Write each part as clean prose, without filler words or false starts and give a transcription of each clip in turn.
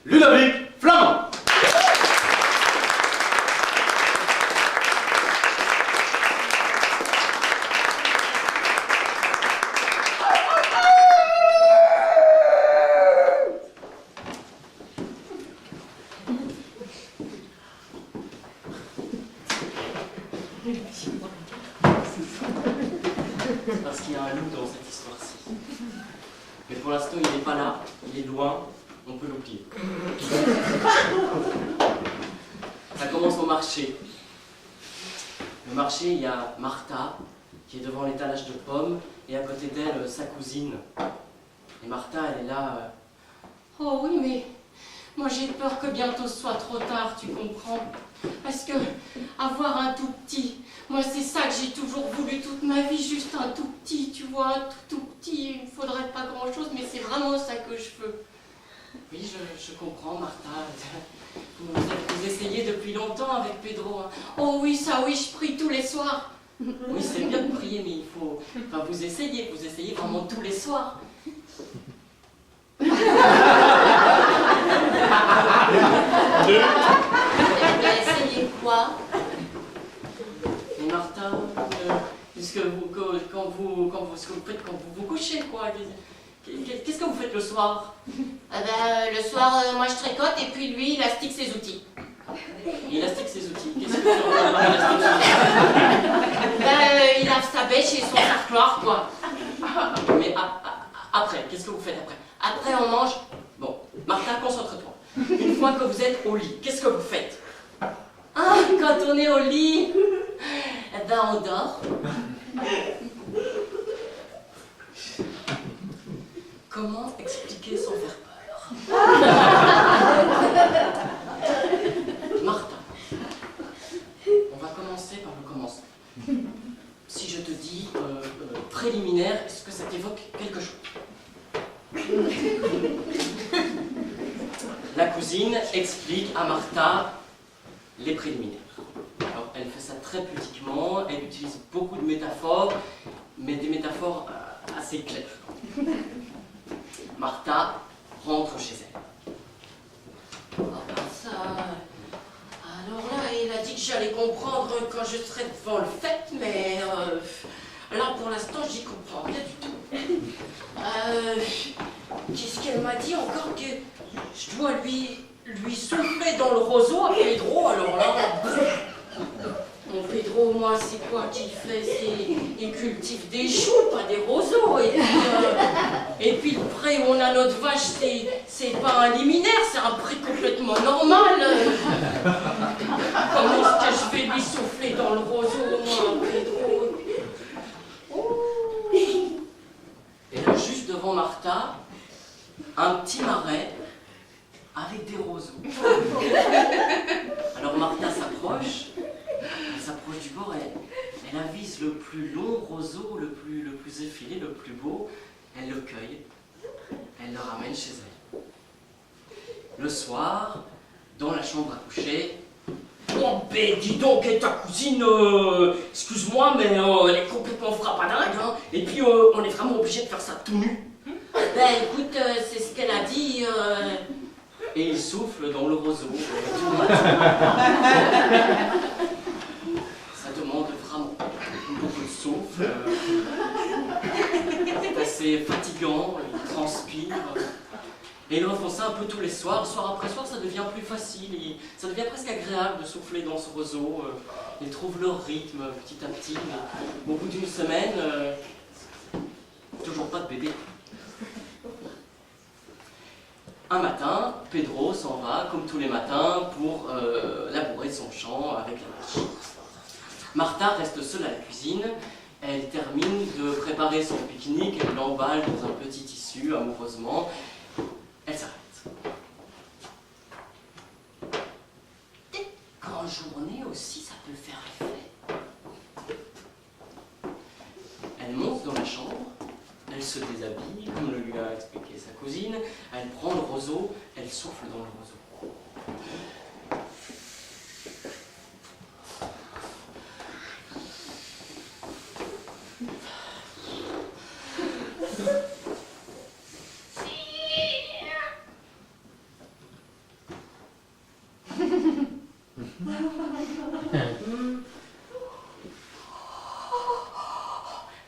Ludovic Flamand. Parce qu'il y a un loup dans cette histoire-ci. Mais pour l'instant, il n'est pas là, il est loin, on peut l'oublier. Ça commence au marché. Le marché, il y a Martha, qui est devant l'étalage de pommes, et à côté d'elle, sa cousine. Et Martha, elle est là... Oh oui, mais moi j'ai peur que bientôt ce soit trop tard, tu comprends? Parce que avoir un tout petit, moi c'est ça que j'ai toujours voulu toute ma vie, juste un tout petit, tu vois, un tout petit, il ne faudrait pas grand chose, mais c'est vraiment ça que je veux. Oui, je comprends, Martha. Vous essayez depuis longtemps avec Pedro. Hein. Oh oui, ça oui, je prie tous les soirs. Oui, c'est bien de prier, mais il faut... Enfin, vous essayez vraiment tous les soirs. Essayer quoi? Et Martha, ce que vous faites quand vous vous couchez, quoi. Qu'est-ce que vous faites le soir? Le soir, moi je tricote et puis lui, il astique ses outils. Il astique ses outils. Qu'est-ce que vous faites par élastique ses outils? Il lave sa bêche et son sarcloir, quoi. Mais après, qu'est-ce que vous faites après? Après, on mange. Bon, Martha, concentre-toi. Une fois que vous êtes au lit, qu'est-ce que vous faites? Ah, quand on est au lit, on dort. Comment expliquer sans faire peur? Martha, on va commencer par le commencement. Si je te dis préliminaire, est-ce que ça t'évoque quelque chose? La cousine explique à Martha les préliminaires. Alors, elle fait ça très pudiquement, elle utilise beaucoup de métaphores, mais des métaphores assez claires. Martha rentre chez elle. Oh, ben ça... Alors là, il a dit que j'allais comprendre quand je serai devant le fait, mais... là, pour l'instant, j'y comprends rien du tout. Qu'est-ce qu'elle m'a dit encore? Que je dois lui souffler dans le roseau à Pedro, alors là... Mon Pedro, moi, c'est quoi qu'il fait? Il cultive des choux, pas des roseaux. Et puis le pré où on a notre vache, c'est pas un liminaire, c'est un pré complètement normal. Comment est-ce que je vais lui souffler dans le roseau, moi, Pedro? Et là, juste devant Martha, un petit marais avec des roseaux. Alors Martha s'approche, elle s'approche du bord, elle avise le plus long roseau, le plus effilé, le plus beau, elle le cueille, elle le ramène chez elle. Le soir, dans la chambre à coucher, oh ben dis donc, et ta cousine, excuse-moi, mais elle est complètement frappadingue, hein, et puis on est vraiment obligé de faire ça tout nu. Ben écoute, c'est ce qu'elle a dit. Et il souffle dans le roseau tout le matin. Ça demande vraiment beaucoup de souffle. C'est assez fatigant, il transpire. Et ils refont ça un peu tous les soirs. Soir après soir, ça devient plus facile. Ça devient presque agréable de souffler dans ce roseau. Ils trouvent leur rythme petit à petit. Mais au bout d'une semaine, toujours pas de bébé. Un matin, Pedro s'en va, comme tous les matins, pour labourer son champ avec la vache. Martha reste seule à la cuisine. Elle termine de préparer son pique-nique, elle l'emballe dans un petit tissu amoureusement. Elle s'arrête. Peut-être qu'en journée aussi, ça peut faire effet. Elle monte dans la chambre. Elle se déshabille, comme le lui a expliqué sa cousine. Elle prend le roseau, elle souffle dans le roseau.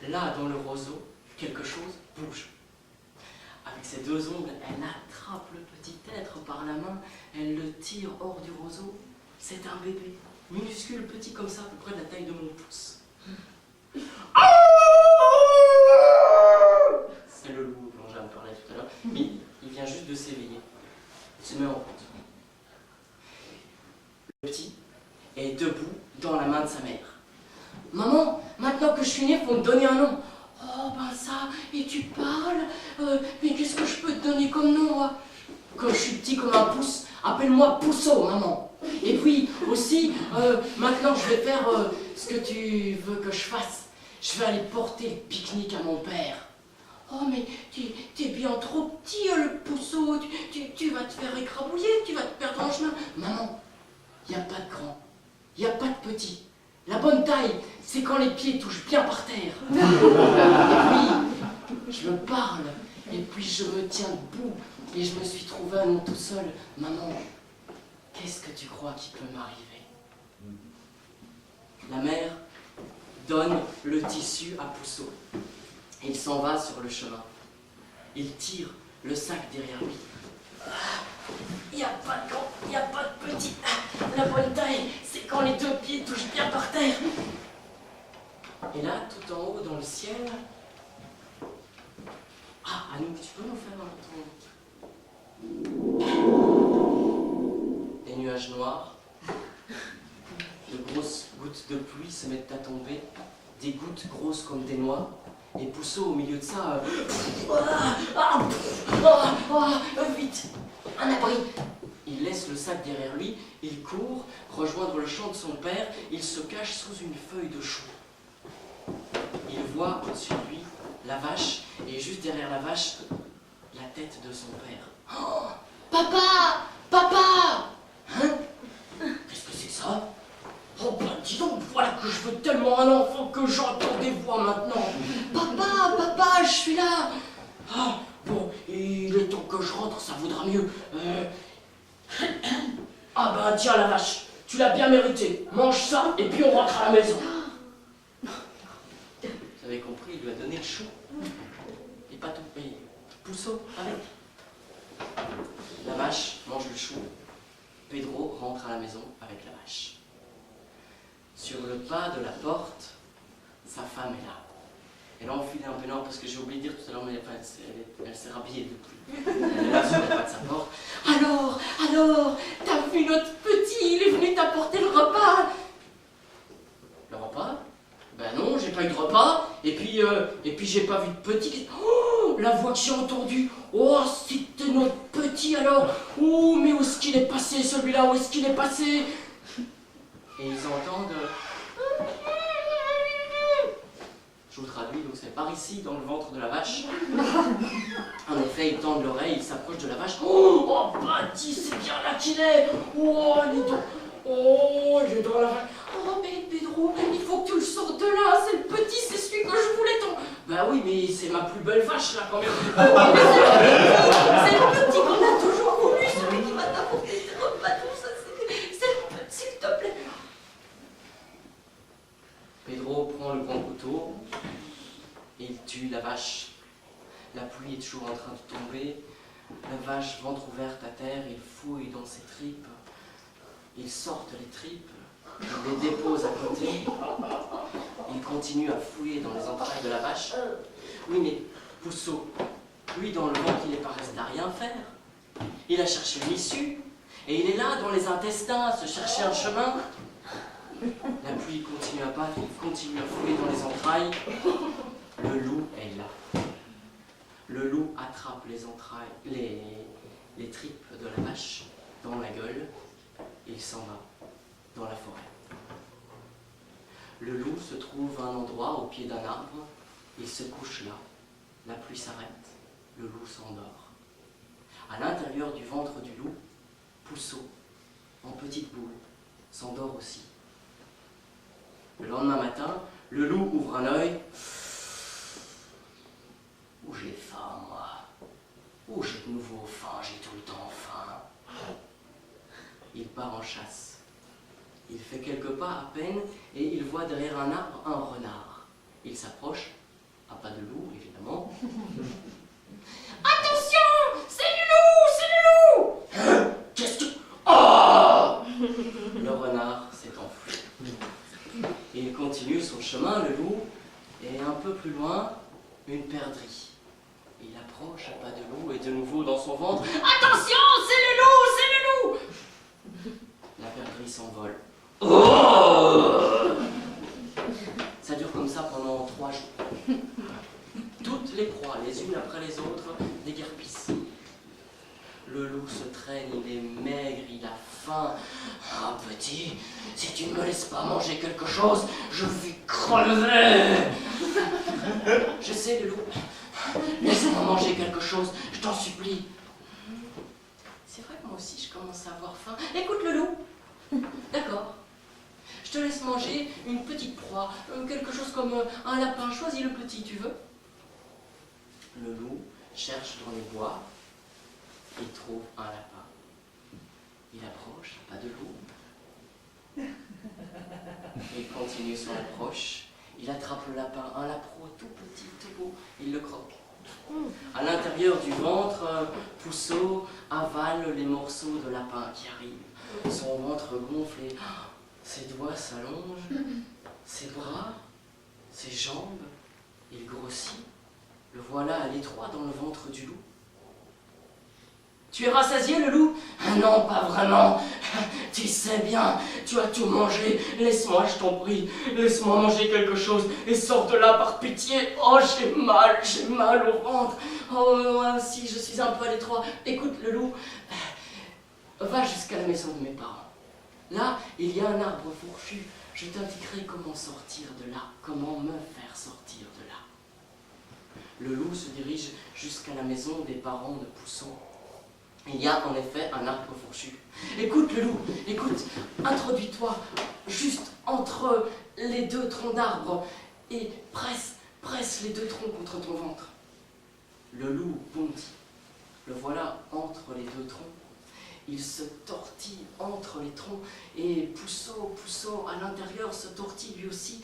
Là, dans le roseau, quelque chose bouge. Avec ses deux ongles, elle attrape le petit être par la main, elle le tire hors du roseau. C'est un bébé, minuscule, petit comme ça, à peu près de la taille de mon pouce. C'est le loup dont j'avais parlé tout à l'heure, mais il vient juste de s'éveiller. Il se met en route. Le petit est debout dans la main de sa mère. Maman, maintenant que je suis née, faut me donner un nom. Oh ben ça, et tu parles mais qu'est-ce que je peux te donner comme nom, moi? Quand je suis petit comme un pouce, appelle-moi Pousseau, maman. Et puis aussi, maintenant je vais faire ce que tu veux que je fasse. Je vais aller porter le pique-nique à mon père. Oh mais t'es bien trop petit, le Pousseau. Tu vas te faire écrabouiller, tu vas te perdre en chemin. Maman, il n'y a pas de grand, il n'y a pas de petit. La bonne taille, c'est quand les pieds touchent bien par terre. Et puis, je me parle, et puis je me tiens debout, et je me suis trouvé un nom tout seul. Maman, qu'est-ce que tu crois qui peut m'arriver? La mère donne le tissu à Pousseau. Il s'en va sur le chemin. Il tire le sac derrière lui. Il n'y a pas de grand, il n'y a pas de petit. La bonne taille, c'est quand les deux pieds touchent bien par terre. Et là, tout en haut dans le ciel... Ah, Anouk, tu peux nous faire un ton... Des nuages noirs, de grosses gouttes de pluie se mettent à tomber, des gouttes grosses comme des noix, et Pousseau au milieu de ça... vite, un abri. Il laisse le sac derrière lui, il court, rejoindre le champ de son père, il se cache sous une feuille de chou. Il voit au-dessus de lui la vache, et juste derrière la vache, la tête de son père. Oh, papa! Papa! Hein? Qu'est-ce que c'est ça? Oh ben dis donc, voilà que je veux tellement un enfant que j'entends des voix maintenant. Papa, papa, je suis là. Ah, bon, il est temps que je rentre, ça vaudra mieux. Ah ben tiens la vache, tu l'as bien mérité. Mange ça et puis on rentre à la maison. Vous avez compris, il lui a donné le chou. Et pas tout, mais Pousseau avec. La vache mange le chou. Pedro rentre à la maison avec la vache. Sur le pas de la porte, sa femme est là. Elle a enfilé un peignoir parce que j'ai oublié de dire tout à l'heure, mais enfin, elle s'est rhabillée depuis. Elle est là sur le pas de sa porte. Alors, t'as vu notre petit, il est venu t'apporter le repas. Le repas? Ben non, j'ai pas eu de repas. Et puis j'ai pas vu de petit. Oh, la voix que j'ai entendue. Oh, c'était notre petit alors. Oh, mais où est-ce qu'il est passé celui-là? Où est-ce qu'il est passé? Et ils entendent... Je vous traduis, donc c'est par ici, dans le ventre de la vache. En effet, ils tendent l'oreille, ils s'approchent de la vache. Oh, bah dis, c'est bien là qu'il est. Oh, il est dans la vache. Oh, mais Pedro, il faut que tu le sortes de là. C'est le petit, c'est celui que je voulais ton... Bah oui, mais c'est ma plus belle vache, là, quand même. C'est le petit qu'on a toujours voulu, celui qui va t'apporter tes repas, tout ça. C'est le petit, s'il te plaît. Pedro prend le grand couteau et il tue la vache. La pluie est toujours en train de tomber. La vache, ventre ouvert à terre, il fouille dans ses tripes. Il sort les tripes, il les dépose à côté. Il continue à fouiller dans les entrailles de la vache. Oui, mais Pousseau, lui, dans le ventre, il n'est pas resté à rien faire. Il a cherché une issue. Et il est là, dans les intestins, à se chercher un chemin. La pluie continue à battre, il continue à fouiller dans les entrailles. Le loup est là. Le loup attrape les entrailles, les tripes de la vache dans la gueule et il s'en va dans la forêt. Le loup se trouve à un endroit au pied d'un arbre, il se couche là, la pluie s'arrête, le loup s'endort. À l'intérieur du ventre du loup, Pousseau, en petite boule, s'endort aussi. Le lendemain matin, le loup ouvre un œil. Où j'ai faim, moi. Où j'ai de nouveau faim, j'ai tout le temps faim. Il part en chasse. Il fait quelques pas à peine et il voit derrière un arbre un renard. Il s'approche, à pas de loup évidemment. Attention, c'est le loup, c'est le loup. Qu'est-ce que... Oh! Le renard s'est enfui. Et il continue son chemin, le loup, et un peu plus loin, une perdrix. Il approche à pas de loup et de nouveau dans son ventre. Attention, c'est le loup, c'est le loup. La perdrix s'envole. Oh! Ça dure comme ça pendant 3 jours. Toutes les proies, les unes après les autres, déguerpissent. Le loup se traîne, il est maigre, il a faim. Ah petit, si tu ne me laisses pas manger quelque chose, je vais crever. Je sais le loup. Laisse-moi manger quelque chose, je t'en supplie. C'est vrai que moi aussi je commence à avoir faim. Écoute le loup. D'accord. Je te laisse manger une petite proie, quelque chose comme un lapin. Choisis le petit, tu veux? Le loup cherche dans les bois et trouve un lapin. Il approche, pas de loup. Il continue son approche. Il attrape le lapin, un lapin tout petit, tout beau. Il le croque. À l'intérieur du ventre, Pouceau avale les morceaux de lapin qui arrivent. Son ventre gonfle et ses doigts s'allongent, ses bras, ses jambes, il grossit. Le voilà à l'étroit dans le ventre du loup. Tu es rassasié, le loup? Non, pas vraiment. Tu sais bien, tu as tout mangé. Laisse-moi, je t'en prie. Laisse-moi manger quelque chose et sors de là par pitié. Oh, j'ai mal au ventre. Oh, moi aussi, je suis un peu à l'étroit. Écoute, le loup, va jusqu'à la maison de mes parents. Là, il y a un arbre fourchu. Je t'indiquerai comment sortir de là, comment me faire sortir de là. Le loup se dirige jusqu'à la maison des parents de Pouceau. Il y a en effet un arbre fourchu. Écoute le loup, écoute, introduis-toi juste entre les 2 troncs d'arbre et presse les 2 troncs contre ton ventre. Le loup bondit. Le voilà entre les 2 troncs. Il se tortille entre les troncs et Pouceau à l'intérieur se tortille lui aussi.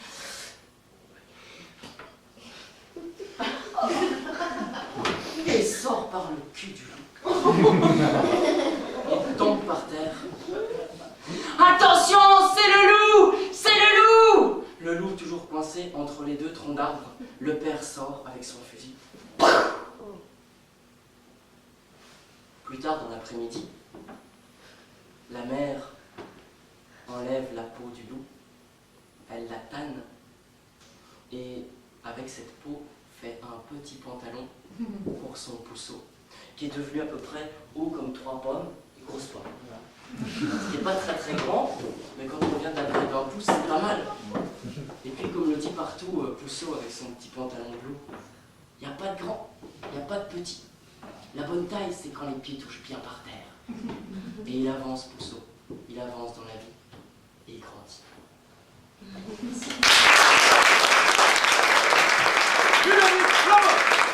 Et sort par le cul du loup. Il tombe par terre. Attention, c'est le loup! C'est le loup! Le loup toujours coincé entre les 2 troncs d'arbre. Le père sort avec son fusil. Plus tard dans l'après-midi, la mère enlève la peau du loup. Elle la tanne et avec cette peau fait un petit pantalon pour son Pouceau, qui est devenu à peu près haut comme 3 pommes et grosse pomme. Voilà. Ce qui n'est pas très grand, mais quand on vient d'arriver d'un pouce, c'est pas mal. Et puis comme le dit partout Pouceau avec son petit pantalon bleu, il n'y a pas de grand, il n'y a pas de petit. La bonne taille, c'est quand les pieds touchent bien par terre. Et il avance Pouceau, il avance dans la vie et il grandit.